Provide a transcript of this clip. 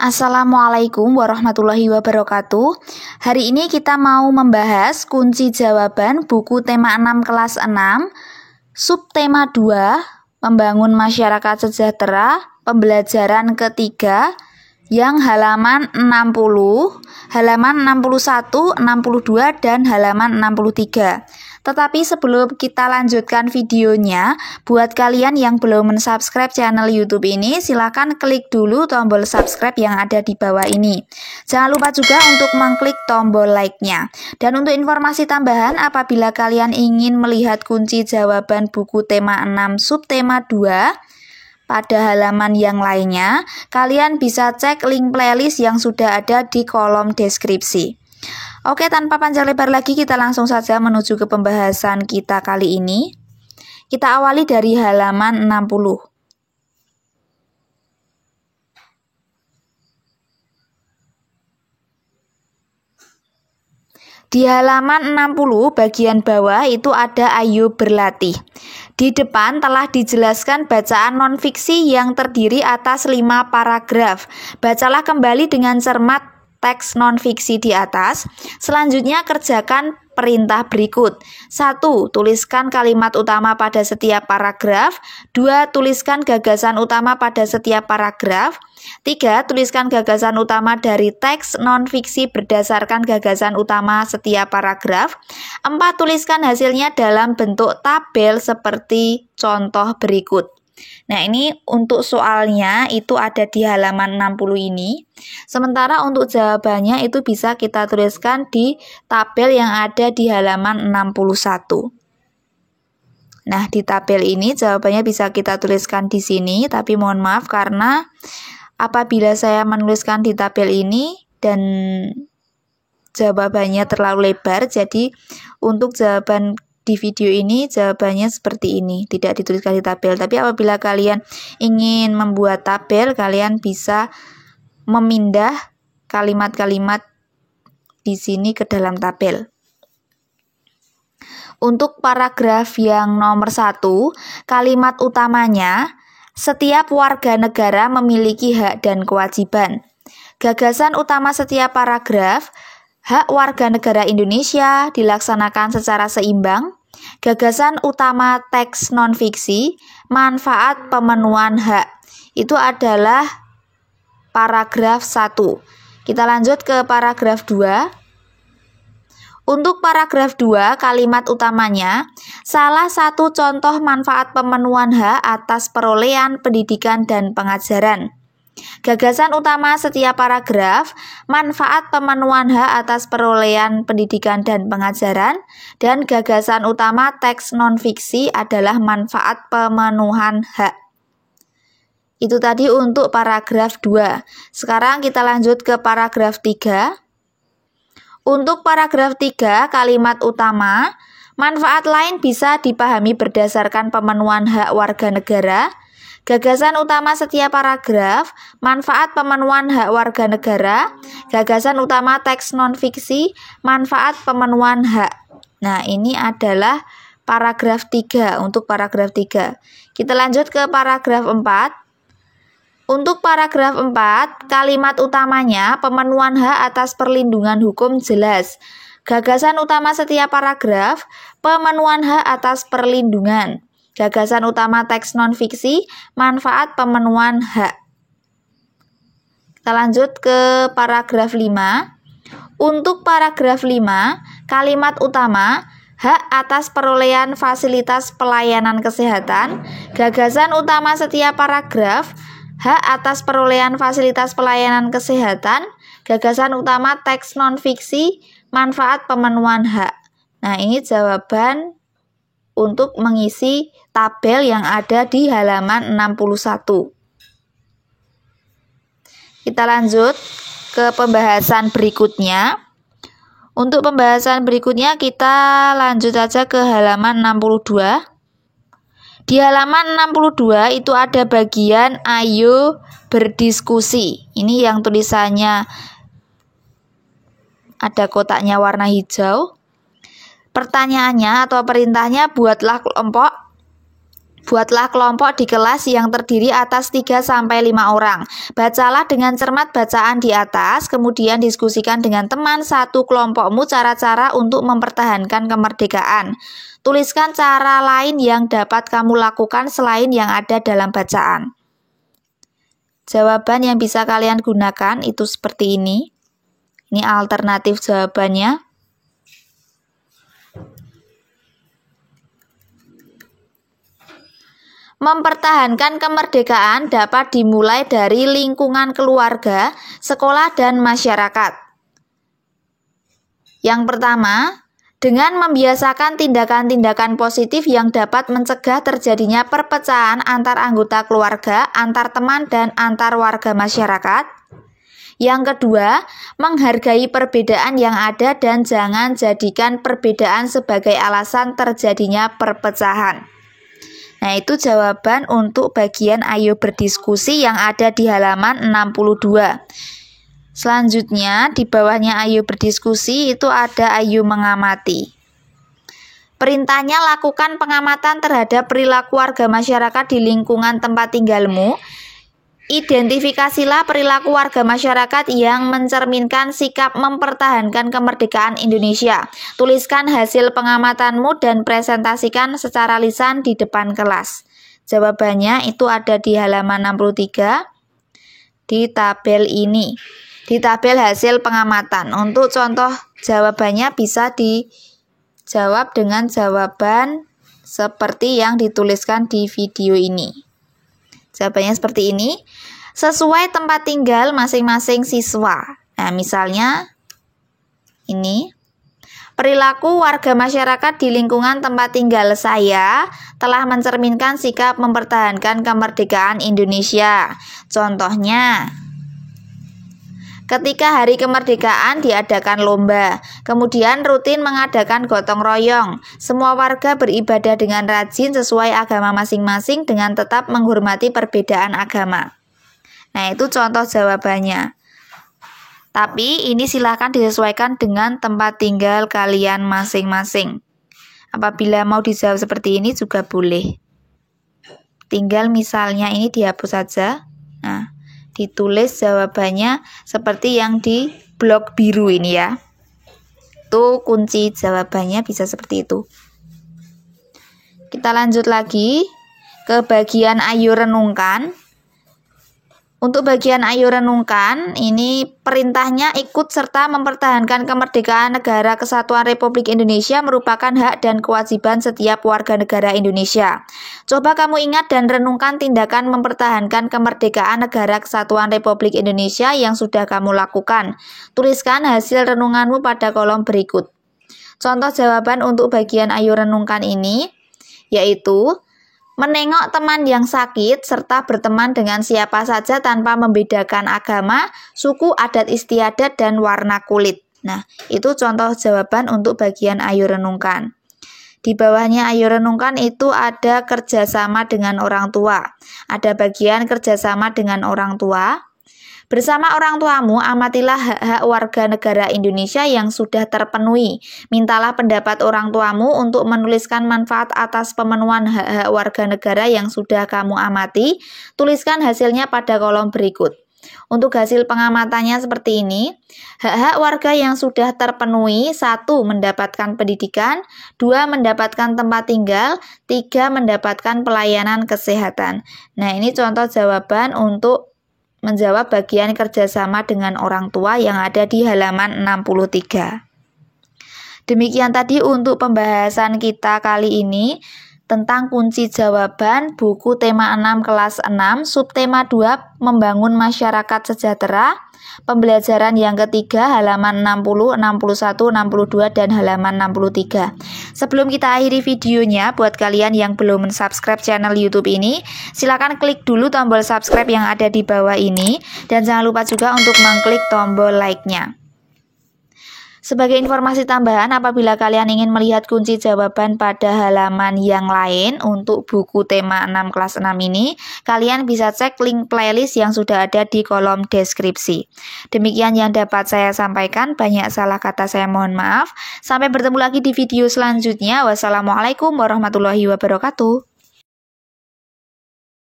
Assalamualaikum warahmatullahi wabarakatuh. Hari ini kita mau membahas kunci jawaban buku tema 6 kelas 6, subtema 2, membangun masyarakat sejahtera, pembelajaran ketiga, yang halaman 60, halaman 61, 62, dan halaman 63. Tetapi sebelum kita lanjutkan videonya, buat kalian yang belum mensubscribe channel YouTube ini, silakan klik dulu tombol subscribe yang ada di bawah ini. Jangan lupa juga untuk mengklik tombol like-nya. Dan untuk informasi tambahan, apabila kalian ingin melihat kunci jawaban buku tema 6 subtema 2 pada halaman yang lainnya, kalian bisa cek link playlist yang sudah ada di kolom deskripsi. Oke, tanpa panjang lebar lagi, kita langsung saja menuju ke pembahasan kita kali ini. Kita awali dari halaman 60. Di halaman 60 bagian bawah itu ada ayo berlatih. Di depan telah dijelaskan bacaan non-fiksi yang terdiri atas 5 paragraf. Bacalah kembali dengan cermat teks non-fiksi di atas. Selanjutnya kerjakan perintah berikut. 1. Tuliskan kalimat utama pada setiap paragraf. 2. Tuliskan gagasan utama pada setiap paragraf. 3. Tuliskan gagasan utama dari teks non-fiksi berdasarkan gagasan utama setiap paragraf. 4. Tuliskan hasilnya dalam bentuk tabel seperti contoh berikut. Nah, ini untuk soalnya itu ada di halaman 60 ini. Sementara untuk jawabannya itu bisa kita tuliskan di tabel yang ada di halaman 61. Nah, di tabel ini jawabannya bisa kita tuliskan di sini, tapi mohon maaf karena apabila saya menuliskan di tabel ini dan jawabannya terlalu lebar, jadi untuk jawaban di video ini jawabannya seperti ini, tidak dituliskan di tabel. Tapi apabila kalian ingin membuat tabel, kalian bisa memindah kalimat-kalimat di sini ke dalam tabel. Untuk paragraf yang nomor 1, kalimat utamanya, setiap warga negara memiliki hak dan kewajiban. Gagasan utama setiap paragraf, hak warga negara Indonesia dilaksanakan secara seimbang. Gagasan utama teks non-fiksi, manfaat pemenuhan hak. Itu adalah paragraf 1. Kita lanjut ke paragraf 2. Untuk paragraf 2, kalimat utamanya, salah satu contoh manfaat pemenuhan hak atas perolehan pendidikan dan pengajaran. Gagasan utama setiap paragraf, manfaat pemenuhan hak atas perolehan pendidikan dan pengajaran, dan gagasan utama teks non-fiksi adalah manfaat pemenuhan hak. Itu tadi untuk paragraf 2. Sekarang kita lanjut ke paragraf 3. Untuk paragraf 3, kalimat utama, manfaat lain bisa dipahami berdasarkan pemenuhan hak warga negara. Gagasan utama setiap paragraf, manfaat pemenuhan hak warga negara. Gagasan utama teks non-fiksi, manfaat pemenuhan hak. Nah, ini adalah paragraf 3 untuk paragraf 3. Kita lanjut ke paragraf 4. Untuk paragraf 4, kalimat utamanya pemenuhan hak atas perlindungan hukum jelas. Gagasan utama setiap paragraf, pemenuhan hak atas perlindungan. Gagasan utama teks non-fiksi, manfaat pemenuhan hak. Kita lanjut ke paragraf 5. Untuk paragraf 5, kalimat utama, hak atas perolehan fasilitas pelayanan kesehatan. Gagasan utama setiap paragraf, hak atas perolehan fasilitas pelayanan kesehatan. Gagasan utama teks non-fiksi, manfaat pemenuhan hak. Nah, ini jawaban untuk mengisi tabel yang ada di halaman 61. Kita lanjut ke pembahasan berikutnya. Untuk pembahasan berikutnya kita lanjut saja ke halaman 62. Di halaman 62 itu ada bagian ayo berdiskusi. Ini yang tulisannya ada kotaknya warna hijau. Pertanyaannya atau perintahnya, buatlah kelompok Buatlah kelompok di kelas yang terdiri atas 3-5 orang. Bacalah dengan cermat bacaan di atas, kemudian diskusikan dengan teman satu kelompokmu cara-cara untuk mempertahankan kemerdekaan. Tuliskan cara lain yang dapat kamu lakukan selain yang ada dalam bacaan. Jawaban yang bisa kalian gunakan itu seperti ini. Ini alternatif jawabannya. Mempertahankan kemerdekaan dapat dimulai dari lingkungan keluarga, sekolah, dan masyarakat. Yang pertama, dengan membiasakan tindakan-tindakan positif yang dapat mencegah terjadinya perpecahan antar anggota keluarga, antar teman, dan antar warga masyarakat. Yang kedua, menghargai perbedaan yang ada dan jangan jadikan perbedaan sebagai alasan terjadinya perpecahan. Nah, itu jawaban untuk bagian ayo berdiskusi yang ada di halaman 62. Selanjutnya, di bawahnya ayo berdiskusi itu ada ayo mengamati. Perintahnya lakukan pengamatan terhadap perilaku warga masyarakat di lingkungan tempat tinggalmu. Identifikasilah perilaku warga masyarakat yang mencerminkan sikap mempertahankan kemerdekaan Indonesia. Tuliskan hasil pengamatanmu dan presentasikan secara lisan di depan kelas. Jawabannya itu ada di halaman 63 di tabel ini. Di tabel hasil pengamatan. Untuk contoh jawabannya bisa dijawab dengan jawaban seperti yang dituliskan di video ini. Jawabannya seperti ini. Sesuai tempat tinggal masing-masing siswa. Nah, misalnya ini. Perilaku warga masyarakat di lingkungan tempat tinggal saya telah mencerminkan sikap mempertahankan kemerdekaan Indonesia. Contohnya, ketika hari kemerdekaan diadakan lomba, kemudian rutin mengadakan gotong royong. Semua warga beribadah dengan rajin sesuai agama masing-masing dengan tetap menghormati perbedaan agama. Nah, itu contoh jawabannya. Tapi ini silakan disesuaikan dengan tempat tinggal kalian masing-masing. Apabila mau dijawab seperti ini juga boleh. Tinggal misalnya ini dihapus saja. Nah, ditulis jawabannya seperti yang di blok biru ini ya. Itu kunci jawabannya bisa seperti itu. Kita lanjut lagi ke bagian ayo renungkan. Untuk bagian ayo renungkan, ini perintahnya ikut serta mempertahankan kemerdekaan Negara Kesatuan Republik Indonesia merupakan hak dan kewajiban setiap warga negara Indonesia. Coba kamu ingat dan renungkan tindakan mempertahankan kemerdekaan Negara Kesatuan Republik Indonesia yang sudah kamu lakukan. Tuliskan hasil renunganmu pada kolom berikut. Contoh jawaban untuk bagian ayo renungkan ini yaitu menengok teman yang sakit serta berteman dengan siapa saja tanpa membedakan agama, suku, adat istiadat, dan warna kulit. Nah, itu contoh jawaban untuk bagian ayo renungkan. Di bawahnya ayo renungkan itu ada kerjasama dengan orang tua. Ada bagian kerjasama dengan orang tua. Bersama orang tuamu, amatilah hak-hak warga negara Indonesia yang sudah terpenuhi. Mintalah pendapat orang tuamu untuk menuliskan manfaat atas pemenuhan hak-hak warga negara yang sudah kamu amati. Tuliskan hasilnya pada kolom berikut. Untuk hasil pengamatannya seperti ini. Hak-hak warga yang sudah terpenuhi: 1. Mendapatkan pendidikan, 2. Mendapatkan tempat tinggal, 3. Mendapatkan pelayanan kesehatan. Nah, ini contoh jawaban untuk menjawab bagian kerjasama dengan orang tua yang ada di halaman 63. Demikian tadi untuk pembahasan kita kali ini tentang kunci jawaban buku tema 6 kelas 6, subtema 2 membangun masyarakat sejahtera, pembelajaran yang ketiga halaman 60, 61, 62, dan halaman 63. Sebelum kita akhiri videonya, buat kalian yang belum subscribe channel YouTube ini, silakan klik dulu tombol subscribe yang ada di bawah ini, dan jangan lupa juga untuk mengklik tombol like-nya. Sebagai informasi tambahan, apabila kalian ingin melihat kunci jawaban pada halaman yang lain untuk buku tema 6 kelas 6 ini, kalian bisa cek link playlist yang sudah ada di kolom deskripsi. Demikian yang dapat saya sampaikan, banyak salah kata saya mohon maaf. Sampai bertemu lagi di video selanjutnya. Wassalamualaikum warahmatullahi wabarakatuh.